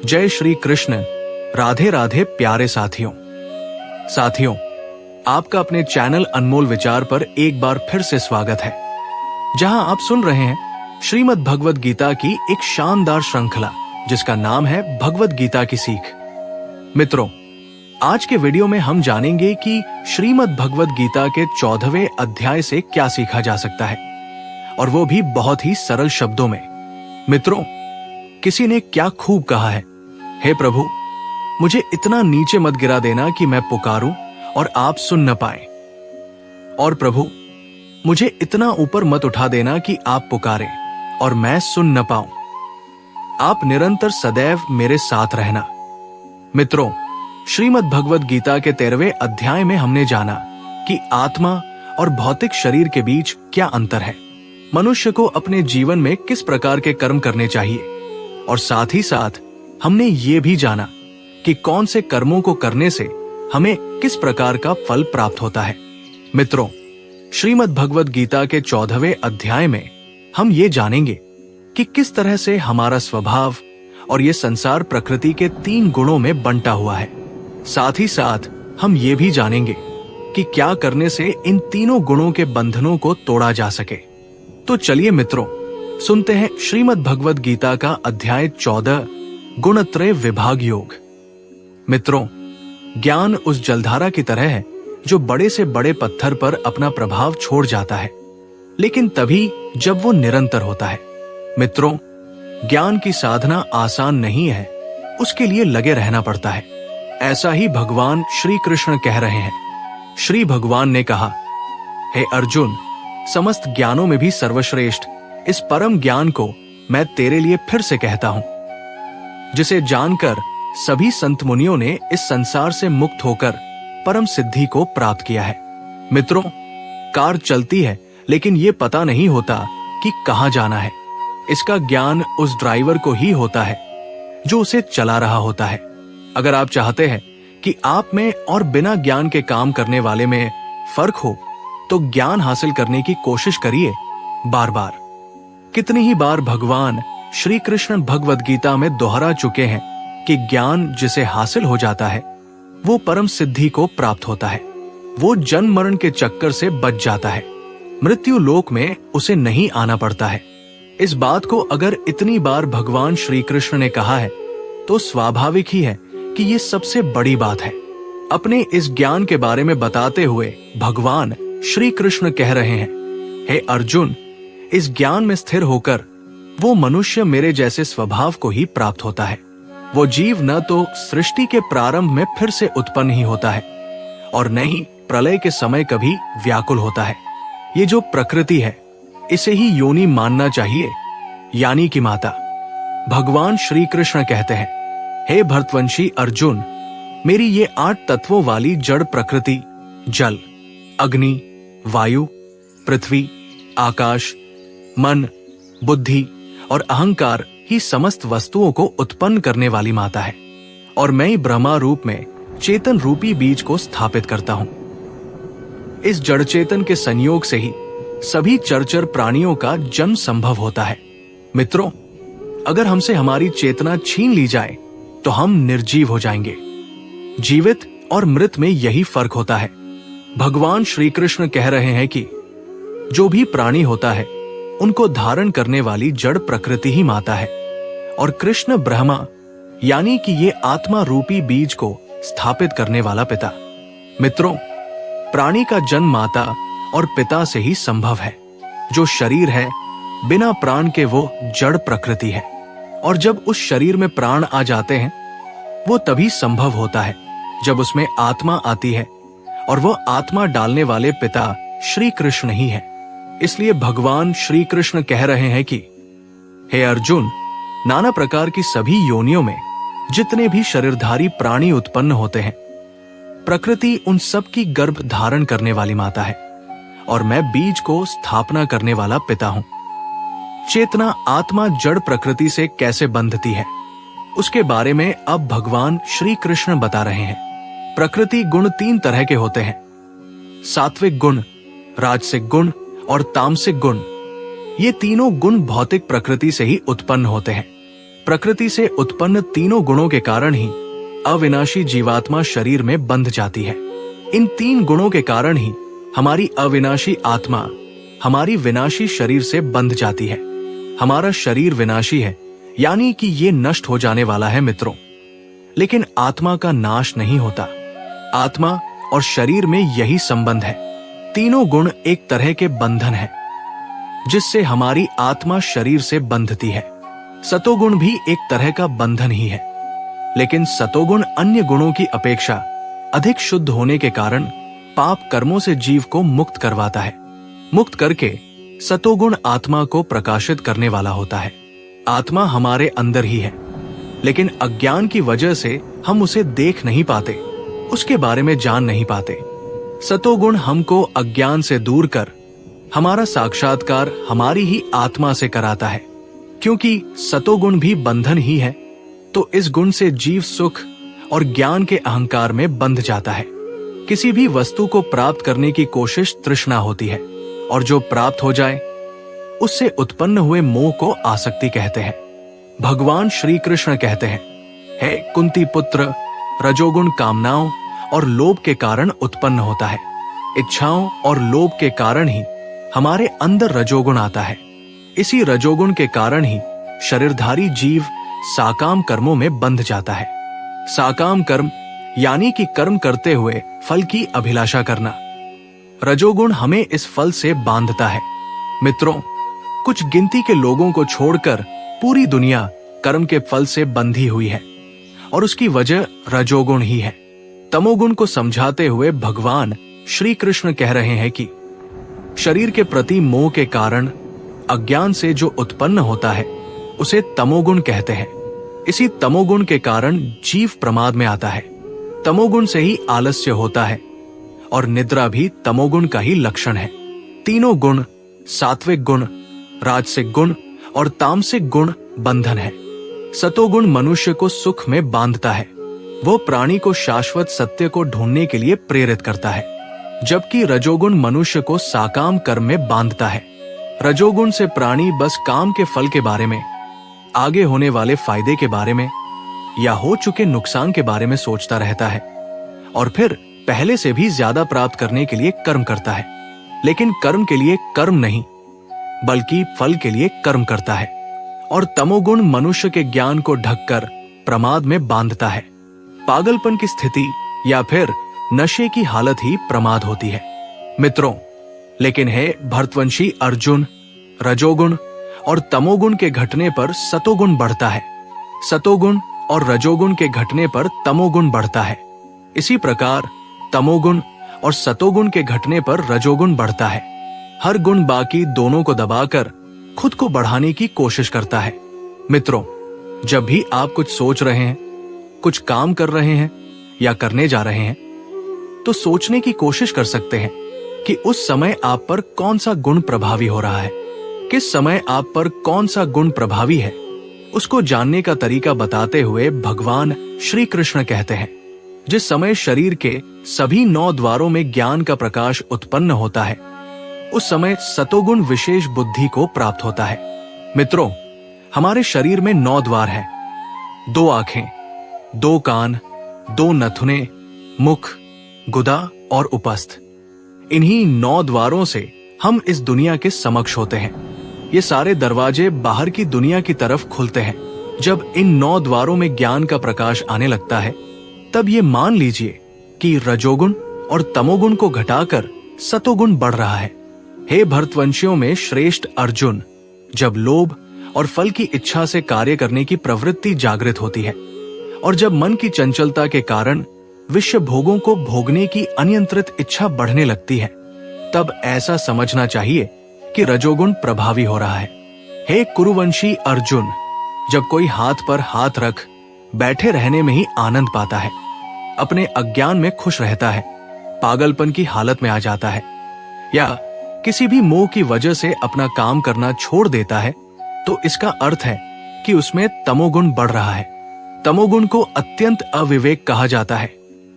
जय श्री कृष्ण। राधे राधे प्यारे साथियों। आपका अपने चैनल अनमोल विचार पर एक बार फिर से स्वागत है, जहां आप सुन रहे हैं श्रीमद् भगवद गीता की एक शानदार श्रृंखला जिसका नाम है भगवद गीता की सीख। मित्रों, आज के वीडियो में हम जानेंगे कि श्रीमद् भगवद गीता के 14वें अध्याय से क्या सीखा जा सकता है, और वो भी बहुत ही सरल शब्दों में। मित्रों, किसी ने क्या खूब कहा है, हे प्रभु, मुझे इतना नीचे मत गिरा देना कि मैं पुकारूं और आप सुन न पाए, और प्रभु मुझे इतना ऊपर मत उठा देना कि आप पुकारें और मैं सुन न पाऊं। आप निरंतर सदैव मेरे साथ रहना। मित्रों, श्रीमद् भगवद गीता के 13वें अध्याय में हमने जाना कि आत्मा और भौतिक शरीर के बीच क्या अंतर है, मनुष्य को अपने जीवन में किस प्रकार के कर्म करने चाहिए, और साथ ही साथ हमने ये भी जाना कि कौन से कर्मों को करने से हमें किस प्रकार का फल प्राप्त होता है। मित्रों, श्रीमद् भगवद गीता के 14वें अध्याय में हम ये जानेंगे कि किस तरह से हमारा स्वभाव और ये संसार प्रकृति के 3 गुणों में बंटा हुआ है। साथ ही साथ हम ये भी जानेंगे कि क्या करने से इन तीनों गुणों के बंधनों को तोड़ा जा सके। तो चलिए मित्रों, सुनते हैं श्रीमद् भगवद गीता का अध्याय 14, गुणत्रय विभाग योग। मित्रों, ज्ञान उस जलधारा की तरह है जो बड़े से बड़े पत्थर पर अपना प्रभाव छोड़ जाता है, लेकिन तभी जब वो निरंतर होता है। मित्रों, ज्ञान की साधना आसान नहीं है, उसके लिए लगे रहना पड़ता है। ऐसा ही भगवान श्री कृष्ण कह रहे हैं। श्री भगवान ने कहा, हे अर्जुन, समस्त ज्ञानों में भी सर्वश्रेष्ठ इस परम ज्ञान को मैं तेरे लिए फिर से कहता हूं, जिसे जानकर सभी संत मुनियों ने इस संसार से मुक्त होकर परम सिद्धि को प्राप्त किया है। मित्रों, कार चलती है लेकिन ये पता नहीं होता कि कहां जाना है। इसका ज्ञान उस ड्राइवर को ही होता है जो उसे चला रहा होता है। अगर आप चाहते हैं कि आप में और बिना ज्ञान के काम करने वाले में फर्क हो, तो ज्ञान हासिल करने की कोशिश करिए बार बार। कितनी ही बार भगवान श्री कृष्ण भगवद गीता में दोहरा चुके हैं कि ज्ञान जिसे हासिल हो जाता है वो परम सिद्धि को प्राप्त होता है। वो जन्म मरण के चक्कर से बच जाता है, मृत्यु लोक में उसे नहीं आना पड़ता है। इस बात को अगर इतनी बार भगवान श्री कृष्ण ने कहा है तो स्वाभाविक ही है कि ये सबसे बड़ी बात है। अपने इस ज्ञान के बारे में बताते हुए भगवान श्री कृष्ण कह रहे हैं, हे अर्जुन, इस ज्ञान में स्थिर होकर वो मनुष्य मेरे जैसे स्वभाव को ही प्राप्त होता है। वो जीव न तो सृष्टि के प्रारंभ में फिर से उत्पन्न ही होता है और न ही प्रलय के समय कभी व्याकुल होता है। ये जो प्रकृति है इसे ही योनि मानना चाहिए, यानी कि माता। भगवान श्री कृष्ण कहते हैं, हे भरतवंशी अर्जुन, मेरी ये 8 तत्वों वाली जड़ प्रकृति जल, अग्नि, वायु, पृथ्वी, आकाश, मन, बुद्धि और अहंकार ही समस्त वस्तुओं को उत्पन्न करने वाली माता है, और मैं ही ब्रह्मा रूप में चेतन रूपी बीज को स्थापित करता हूं। इस जड़ चेतन के संयोग से ही सभी चरचर प्राणियों का जन्म संभव होता है। मित्रों, अगर हमसे हमारी चेतना छीन ली जाए तो हम निर्जीव हो जाएंगे। जीवित और मृत में यही फर्क होता है। भगवान श्री कृष्ण कह रहे हैं कि जो भी प्राणी होता है उनको धारण करने वाली जड़ प्रकृति ही माता है, और कृष्ण ब्रह्मा यानी कि ये आत्मा रूपी बीज को स्थापित करने वाला पिता। मित्रों, प्राणी का जन्म माता और पिता से ही संभव है। जो शरीर है बिना प्राण के वो जड़ प्रकृति है, और जब उस शरीर में प्राण आ जाते हैं वो तभी संभव होता है जब उसमें आत्मा आती है, और वो आत्मा डालने वाले पिता श्री कृष्ण ही है। इसलिए भगवान श्री कृष्ण कह रहे हैं कि हे अर्जुन, नाना प्रकार की सभी योनियों में जितने भी शरीरधारी प्राणी उत्पन्न होते हैं, प्रकृति उन सब की गर्भ धारण करने वाली माता है, और मैं बीज को स्थापना करने वाला पिता हूं। चेतना आत्मा जड़ प्रकृति से कैसे बंधती है उसके बारे में अब भगवान श्री कृष्ण बता रहे हैं। प्रकृति गुण 3 तरह के होते हैं, सात्विक गुण, राजसिक गुण और तामसिक गुण। ये तीनों गुण भौतिक प्रकृति से ही उत्पन्न होते हैं। प्रकृति से उत्पन्न तीनों गुणों के कारण ही अविनाशी जीवात्मा शरीर में बंध जाती है। इन 3 गुणों के कारण ही हमारी अविनाशी आत्मा हमारी विनाशी शरीर से बंध जाती है। हमारा शरीर विनाशी है, यानी कि ये नष्ट हो जाने वाला है मित्रों। लेकिन आत्मा का नाश नहीं होता। आत्मा और शरीर में यही संबंध है। तीनों गुण एक तरह के बंधन है जिससे हमारी आत्मा शरीर से बंधती है। सतोगुण भी एक तरह का बंधन ही है, लेकिन सतोगुण अन्य गुणों की अपेक्षा अधिक शुद्ध होने के कारण पाप कर्मों से जीव को मुक्त करवाता है। मुक्त करके सतोगुण आत्मा को प्रकाशित करने वाला होता है। आत्मा हमारे अंदर ही है, लेकिन अज्ञान की वजह से हम उसे देख नहीं पाते, उसके बारे में जान नहीं पाते। सतोगुण हमको अज्ञान से दूर कर हमारा साक्षात्कार हमारी ही आत्मा से कराता है। क्योंकि सतोगुण भी बंधन ही है, तो इस गुण से जीव सुख और ज्ञान के अहंकार में बंध जाता है। किसी भी वस्तु को प्राप्त करने की कोशिश तृष्णा होती है, और जो प्राप्त हो जाए उससे उत्पन्न हुए मोह को आसक्ति कहते हैं। भगवान श्री कृष्ण कहते हैं, हे कुंती पुत्र, रजोगुण कामनाओं और लोभ के कारण उत्पन्न होता है। इच्छाओं और लोभ के कारण ही हमारे अंदर रजोगुण आता है। इसी रजोगुण के कारण ही शरीरधारी जीव साकाम कर्मों में बंध जाता है। साकाम कर्म यानी कि कर्म करते हुए फल की अभिलाषा करना। रजोगुण हमें इस फल से बांधता है। मित्रों, कुछ गिनती के लोगों को छोड़कर पूरी दुनिया कर्म के फल से बंधी हुई है, और उसकी वजह रजोगुण ही है। तमोगुण को समझाते हुए भगवान श्री कृष्ण कह रहे हैं कि शरीर के प्रति मोह के कारण अज्ञान से जो उत्पन्न होता है उसे तमोगुण कहते हैं। इसी तमोगुण के कारण जीव प्रमाद में आता है। तमोगुण से ही आलस्य होता है, और निद्रा भी तमोगुण का ही लक्षण है। तीनों गुण, सात्विक गुण, राजसिक गुण और तामसिक गुण बंधन है। सतोगुण मनुष्य को सुख में बांधता है। वो प्राणी को शाश्वत सत्य को ढूंढने के लिए प्रेरित करता है, जबकि रजोगुण मनुष्य को साकाम कर्म में बांधता है। रजोगुण से प्राणी बस काम के फल के बारे में, आगे होने वाले फायदे के बारे में या हो चुके नुकसान के बारे में सोचता रहता है, और फिर पहले से भी ज्यादा प्राप्त करने के लिए कर्म करता है। लेकिन कर्म के लिए कर्म नहीं, बल्कि फल के लिए कर्म करता है। और तमोगुण मनुष्य के ज्ञान को ढककर प्रमाद में बांधता है। पागलपन की स्थिति या फिर नशे की हालत ही प्रमाद होती है। मित्रों, लेकिन है भरतवंशी अर्जुन, रजोगुण और तमोगुण के घटने पर सतोगुण बढ़ता है। सतोगुण और रजोगुण के घटने पर तमोगुण बढ़ता है। इसी प्रकार तमोगुण और सतोगुण के घटने पर रजोगुण बढ़ता है। हर गुण बाकी दोनों को दबाकर खुद को बढ़ाने की कोशिश करता है। मित्रों, जब भी आप कुछ सोच रहे हैं, कुछ काम कर रहे हैं या करने जा रहे हैं, तो सोचने की कोशिश कर सकते हैं कि उस समय आप पर कौन सा गुण प्रभावी हो रहा है, किस समय आप पर कौन सा गुण प्रभावी है। उसको जानने का तरीका बताते हुए भगवान श्री कृष्ण कहते हैं, जिस समय शरीर के सभी 9 द्वारों में ज्ञान का प्रकाश उत्पन्न होता है, उस समय सतोगुण विशेष बुद्धि को प्राप्त होता है। मित्रों, हमारे शरीर में 9 द्वार हैं। 2 आंखें, 2 कान, 2 नथुने, मुख, गुदा और उपस्थ। इन्हीं 9 द्वारों से हम इस दुनिया के समक्ष होते हैं। ये सारे दरवाजे बाहर की दुनिया की तरफ खुलते हैं। जब इन 9 द्वारों में ज्ञान का प्रकाश आने लगता है, तब ये मान लीजिए कि रजोगुण और तमोगुण को घटाकर सतोगुण बढ़ रहा है। हे भरतवंशियों में श्रेष्ठ अर्जुन, जब लोभ और फल की इच्छा से कार्य करने की प्रवृत्ति जागृत होती है, और जब मन की चंचलता के कारण विषय भोगों को भोगने की अनियंत्रित इच्छा बढ़ने लगती है, तब ऐसा समझना चाहिए कि रजोगुण प्रभावी हो रहा है। हे कुरुवंशी अर्जुन, जब कोई हाथ पर हाथ रख बैठे रहने में ही आनंद पाता है, अपने अज्ञान में खुश रहता है, पागलपन की हालत में आ जाता है, या किसी भी मोह की वजह से अपना काम करना छोड़ देता है, तो इसका अर्थ है कि उसमें तमोगुण बढ़ रहा है। तमोगुण को अत्यंत अविवेक कहा जाता है।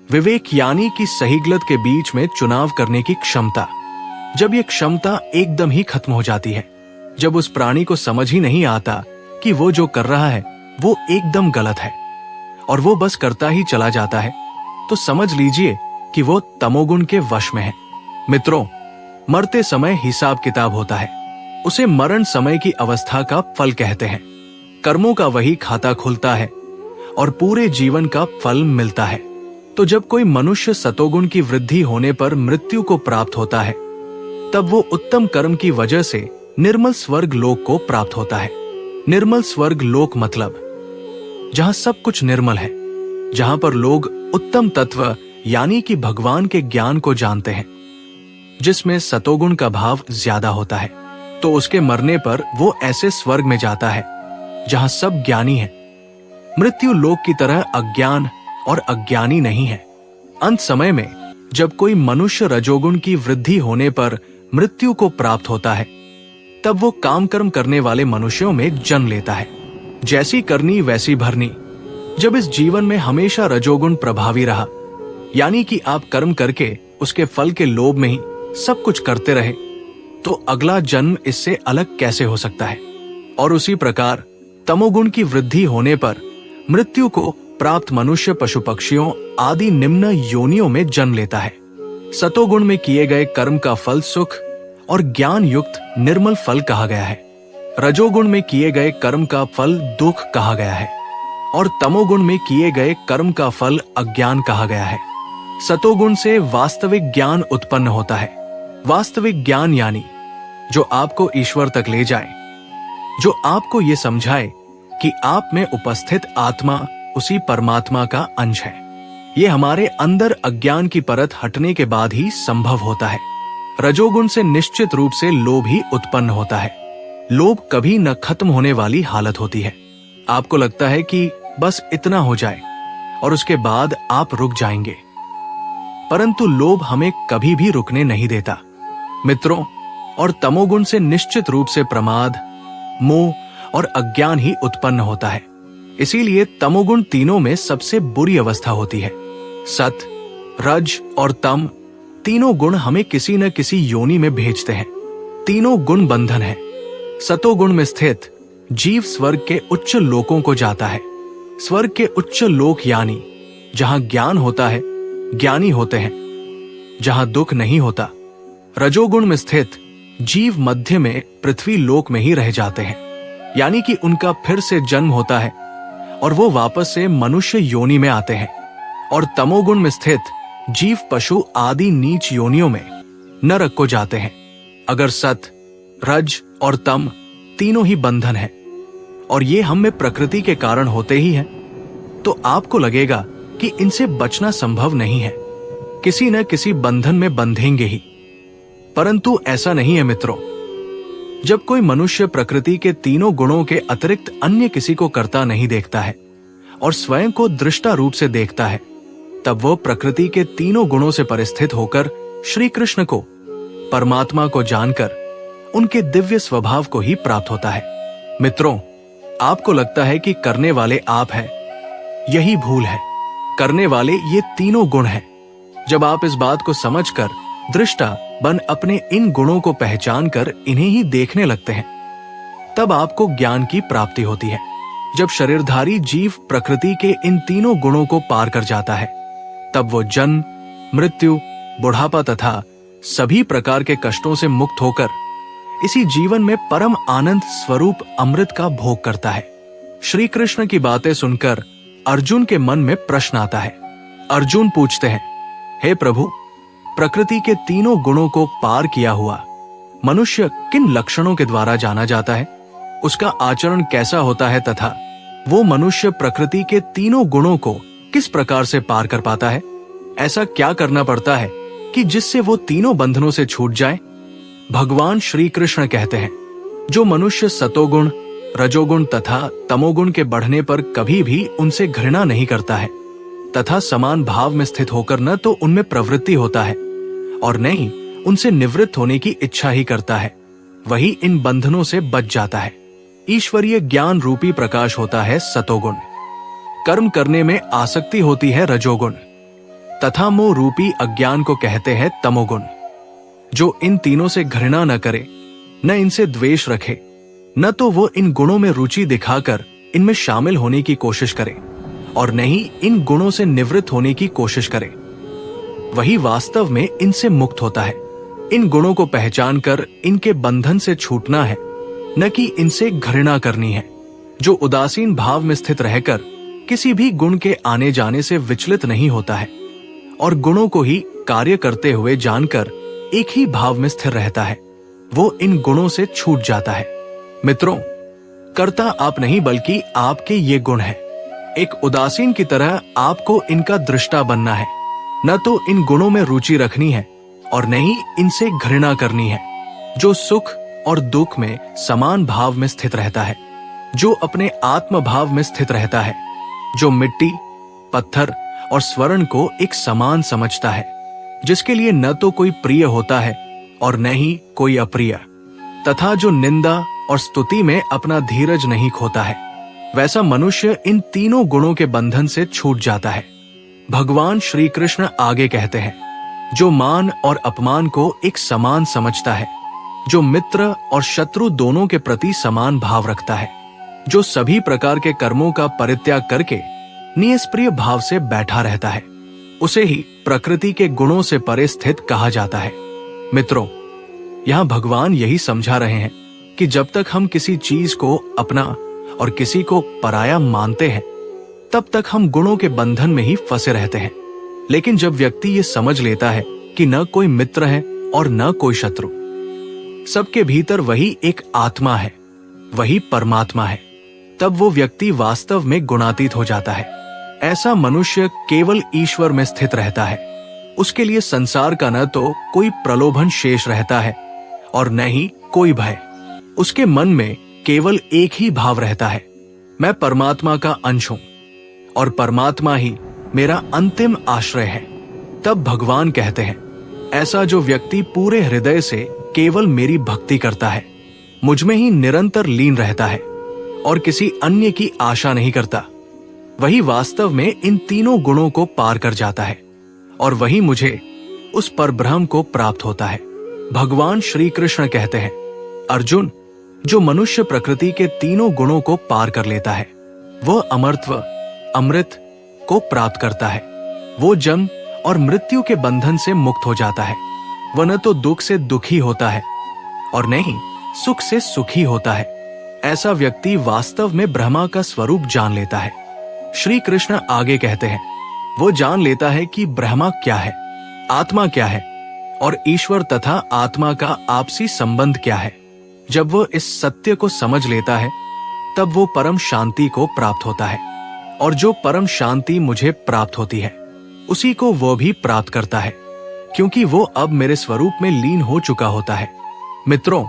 विवेक यानी कि सही गलत के बीच में चुनाव करने की क्षमता। जब ये क्षमता एकदम ही खत्म हो जाती है, जब उस प्राणी को समझ ही नहीं आता कि वो जो कर रहा है वो एकदम गलत है और वो बस करता ही चला जाता है, तो समझ लीजिए कि वो तमोगुण के वश में है। मित्रों, मरते समय हिसाब किताब होता है। उसे मरण समय की अवस्था का फल कहते हैं। कर्मों का वही खाता खुलता है और पूरे जीवन का फल मिलता है। तो जब कोई मनुष्य सतोगुण की वृद्धि होने पर मृत्यु को प्राप्त होता है, तब वो उत्तम कर्म की वजह से निर्मल स्वर्ग लोक को प्राप्त होता है। निर्मल स्वर्ग लोक मतलब जहां सब कुछ निर्मल है, जहां पर लोग उत्तम तत्व यानी कि भगवान के ज्ञान को जानते हैं, जिसमें सतोगुण का भाव ज्यादा होता है। तो उसके मरने पर वो ऐसे स्वर्ग में जाता है जहां सब ज्ञानी है। मृत्यु लोक की तरह अज्ञान और अज्ञानी नहीं है। अंत समय में जब कोई मनुष्य रजोगुण की वृद्धि होने पर मृत्यु को प्राप्त होता है, तब वो काम कर्म करने वाले मनुष्यों में जन्म लेता है। जैसी करनी वैसी भरनी। जब इस जीवन में हमेशा रजोगुण प्रभावी रहा, यानी कि आप कर्म करके उसके फल के लोभ में ही सब कुछ करते रहे, तो अगला जन्म इससे अलग कैसे हो सकता है। और उसी प्रकार तमोगुण की वृद्धि होने पर मृत्यु को प्राप्त मनुष्य पशु पक्षियों आदि निम्न योनियों में जन्म लेता है। सतोगुण में किए गए कर्म का फल सुख और ज्ञान युक्त निर्मल फल कहा गया है। रजोगुण में किए गए कर्म का फल दुख कहा गया है और तमोगुण में किए गए कर्म का फल अज्ञान कहा गया है। सतोगुण से वास्तविक ज्ञान उत्पन्न होता है। वास्तविक ज्ञान यानी जो आपको ईश्वर तक ले जाए, जो आपको ये समझाए कि आप में उपस्थित आत्मा उसी परमात्मा का अंश है। ये हमारे अंदर अज्ञान की परत हटने के बाद ही संभव होता है। रजोगुण से निश्चित रूप से लोभ ही उत्पन्न होता है। लोभ कभी न खत्म होने वाली हालत होती है। आपको लगता है कि बस इतना हो जाए और उसके बाद आप रुक जाएंगे, परंतु लोभ हमें कभी भी रुकने नहीं देता। मित्रों, और तमोगुण से निश्चित रूप से प्रमाद, मोह और अज्ञान ही उत्पन्न होता है। इसीलिए तमोगुण तीनों में सबसे बुरी अवस्था होती है। सत, रज और तम तीनों गुण हमें किसी न किसी योनि में भेजते हैं। तीनों गुण बंधन है। सतोगुण में स्थित जीव स्वर्ग के उच्च लोकों को जाता है। स्वर्ग के उच्च लोक यानी जहां ज्ञान होता है, ज्ञानी होते हैं, जहां दुख नहीं होता। रजोगुण में स्थित जीव मध्य में पृथ्वी लोक में ही रह जाते हैं, यानी कि उनका फिर से जन्म होता है और वो वापस से मनुष्य योनि में आते हैं। और तमोगुण में स्थित जीव पशु आदि नीच योनियों में नरक को जाते हैं। अगर सत, रज और तम तीनों ही बंधन है और ये हम में प्रकृति के कारण होते ही हैं, तो आपको लगेगा कि इनसे बचना संभव नहीं है, किसी न किसी बंधन में बंधेंगे ही। परंतु ऐसा नहीं है मित्रों। जब कोई मनुष्य प्रकृति के तीनों गुणों के अतिरिक्त अन्य किसी को करता नहीं देखता है और स्वयं को दृष्टा रूप से देखता है, तब वो प्रकृति के तीनों गुणों से परिस्थित होकर श्री कृष्ण को, परमात्मा को जानकर उनके दिव्य स्वभाव को ही प्राप्त होता है। मित्रों, आपको लगता है कि करने वाले आप हैं, यही भूल है। करने वाले ये तीनों गुण हैं। जब आप इस बात को समझकर दृष्टा बन अपने इन गुणों को पहचान कर इन्हें ही देखने लगते हैं, तब आपको ज्ञान की प्राप्ति होती है। जब शरीरधारी जीव प्रकृति के इन तीनों गुणों को पार कर जाता है, तब वो जन्म, मृत्यु, बुढ़ापा तथा सभी प्रकार के कष्टों से मुक्त होकर इसी जीवन में परम आनंद स्वरूप अमृत का भोग करता है। श्री कृष्ण की बातें सुनकर अर्जुन के मन में प्रश्न आता है। अर्जुन पूछते हैं, हे प्रभु, प्रकृति के तीनों गुणों को पार किया हुआ मनुष्य किन लक्षणों के द्वारा जाना जाता है? उसका आचरण कैसा होता है तथा वो मनुष्य प्रकृति के तीनों गुणों को किस प्रकार से पार कर पाता है? ऐसा क्या करना पड़ता है कि जिससे वो तीनों बंधनों से छूट जाए? भगवान श्री कृष्ण कहते हैं, जो मनुष्य सतोगुण, रजोगुण तथा तमोगुण के बढ़ने पर कभी भी उनसे घृणा नहीं करता है तथा समान भाव में स्थित होकर न तो उनमें प्रवृत्ति होता है और न ही उनसे निवृत्त होने की इच्छा ही करता है, वही इन बंधनों से बच जाता है। ईश्वरीय ज्ञान रूपी प्रकाश होता है सतोगुण, कर्म करने में आसक्ति होती है रजोगुण तथा मोह रूपी अज्ञान को कहते हैं तमोगुण। जो इन तीनों से घृणा न करे, न इनसे द्वेष रखे, न तो वो इन गुणों में रुचि दिखाकर इनमें शामिल होने की कोशिश करे और न ही इन गुणों से निवृत्त होने की कोशिश करे, वही वास्तव में इनसे मुक्त होता है। इन गुणों को पहचान कर इनके बंधन से छूटना है, न कि इनसे घृणा करनी है। जो उदासीन भाव में स्थित रहकर किसी भी गुण के आने जाने से विचलित नहीं होता है और गुणों को ही कार्य करते हुए जानकर एक ही भाव में स्थिर रहता है, वो इन गुणों से छूट जाता है। मित्रों, कर्ता आप नहीं बल्कि आपके ये गुण हैं। एक उदासीन की तरह आपको इनका दृष्टा बनना है, न तो इन गुणों में रुचि रखनी है और न ही इनसे घृणा करनी है। जो सुख और दुख में समान भाव में स्थित रहता है, जो अपने आत्म भाव में स्थित रहता है, जो मिट्टी, पत्थर और स्वर्ण को एक समान समझता है, जिसके लिए न तो कोई प्रिय होता है और न ही कोई अप्रिय, तथा जो निंदा और स्तुति में अपना धीरज नहीं खोता है, वैसा मनुष्य इन तीनों गुणों के बंधन से छूट जाता है। भगवान श्री कृष्ण आगे कहते हैं, जो मान और अपमान को एक समान समझता है, जो मित्र और शत्रु दोनों के प्रति समान भाव रखता है, जो सभी प्रकार के कर्मों का परित्याग करके निष्प्रिय भाव से बैठा रहता है, उसे ही प्रकृति के गुणों से परे स्थित कहा जाता है। मित्रों, यहाँ भगवान यही समझा रहे हैं कि जब तक हम किसी चीज को अपना और किसी को पराया मानते हैं, तब तक हम गुणों के बंधन में ही फंसे रहते हैं। लेकिन जब व्यक्ति ये समझ लेता है कि न कोई मित्र है और न कोई शत्रु, सबके भीतर वही एक आत्मा है, वही परमात्मा है, तब वो व्यक्ति वास्तव में गुणातीत हो जाता है। ऐसा मनुष्य केवल ईश्वर में स्थित रहता है। उसके लिए संसार का न तो कोई प्रलोभन शेष रहता है और न ही कोई भय। उसके मन में केवल एक ही भाव रहता है, मैं परमात्मा का अंश हूं और परमात्मा ही मेरा अंतिम आश्रय है। तब भगवान कहते हैं, ऐसा जो व्यक्ति पूरे हृदय से केवल मेरी भक्ति करता है, मुझ में ही निरंतर लीन रहता है और किसी अन्य की आशा नहीं करता, वही वास्तव में इन तीनों गुणों को पार कर जाता है और वही मुझे उस परब्रह्म को प्राप्त होता है। भगवान श्री कृष्ण कहते हैं, अर्जुन, जो मनुष्य प्रकृति के तीनों गुणों को पार कर लेता है, वह अमरत्व, अमृत को प्राप्त करता है। वो जन्म और मृत्यु के बंधन से मुक्त हो जाता है। वह न तो दुख से दुखी होता है और न ही सुख से सुखी होता है। ऐसा व्यक्ति वास्तव में ब्रह्मा का स्वरूप जान लेता है। श्री कृष्ण आगे कहते हैं, वो जान लेता है कि ब्रह्मा क्या है, आत्मा क्या है और ईश्वर तथा आत्मा का आपसी संबंध क्या है। जब वो इस सत्य को समझ लेता है, तब वो परम शांति को प्राप्त होता है और जो परम शांति मुझे प्राप्त होती है, उसी को वो भी प्राप्त करता है, क्योंकि वो अब मेरे स्वरूप में लीन हो चुका होता है। मित्रों,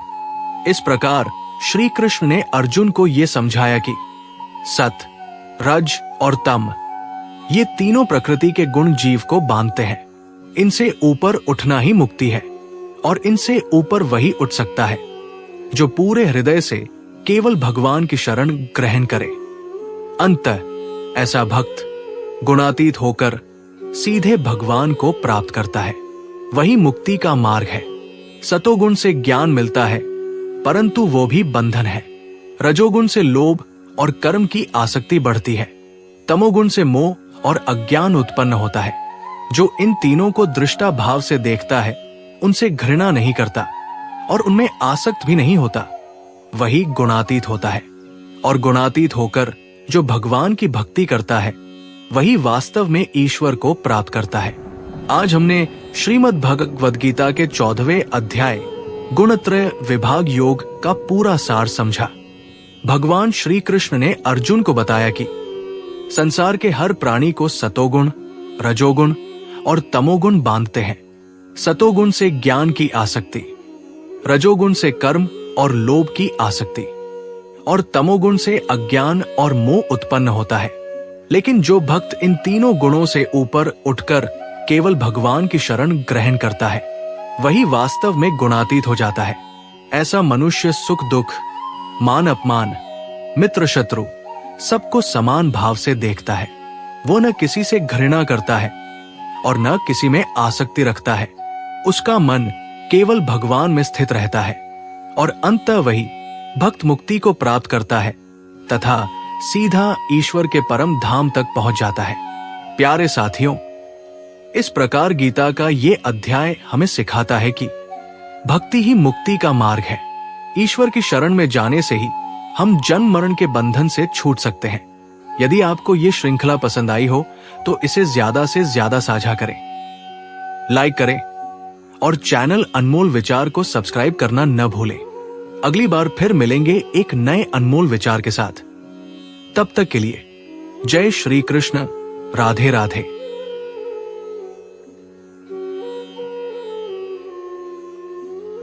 इस प्रकार श्री कृष्ण ने अर्जुन को ये समझाया कि सत, रज और तम, ये तीनों प्रकृति के गुण जीव को बांधते हैं। इनसे ऊपर उठना ही मुक्ति है और इनसे ऊपर वही उठ सकता है जो पूरे हृदय से केवल भगवान की शरण ग्रहण करे। अंततः ऐसा भक्त गुणातीत होकर सीधे भगवान को प्राप्त करता है। वही मुक्ति का मार्ग है। सतोगुण से ज्ञान मिलता है, परंतु वो भी बंधन है। रजोगुण से लोभ और कर्म की आसक्ति बढ़ती है। तमोगुण से मोह और अज्ञान उत्पन्न होता है। जो इन तीनों को दृष्टा भाव से देखता है, उनसे घृणा नहीं करता और उनमें आसक्त भी नहीं होता, वही गुणातीत होता है। और गुणातीत होकर जो भगवान की भक्ति करता है, वही वास्तव में ईश्वर को प्राप्त करता है। आज हमने श्रीमद् भगवद गीता के 14वें अध्याय गुणत्रय विभाग योग का पूरा सार समझा। भगवान श्री कृष्ण ने अर्जुन को बताया कि संसार के हर प्राणी को सतोगुण, रजोगुण और तमोगुण बांधते हैं। सतोगुण से ज्ञान की आसक्ति, रजोगुण से कर्म और लोभ की आसक्ति और तमोगुण से अज्ञान और मोह उत्पन्न होता है। लेकिन जो भक्त इन तीनों गुणों से ऊपर उठकर केवल भगवान की शरण ग्रहण करता है, वही वास्तव में गुणातीत हो जाता है। ऐसा मनुष्य सुख दुख, मान अपमान, मित्र शत्रु सबको समान भाव से देखता है। वो न किसी से घृणा करता है और न किसी में आसक्ति रखता है। उसका मन केवल भगवान में स्थित रहता है और अंततः वही भक्त मुक्ति को प्राप्त करता है तथा सीधा ईश्वर के परम धाम तक पहुंच जाता है। प्यारे साथियों, इस प्रकार गीता का ये अध्याय हमें सिखाता है कि भक्ति ही मुक्ति का मार्ग है। ईश्वर की शरण में जाने से ही हम जन्म मरण के बंधन से छूट सकते हैं। यदि आपको ये श्रृंखला पसंद आई हो तो इसे ज्यादा से ज्यादा साझा करें, लाइक करें और चैनल अनमोल विचार को सब्सक्राइब करना न भूलें। अगली बार फिर मिलेंगे एक नए अनमोल विचार के साथ। तब तक के लिए जय श्री कृष्ण, राधे राधे।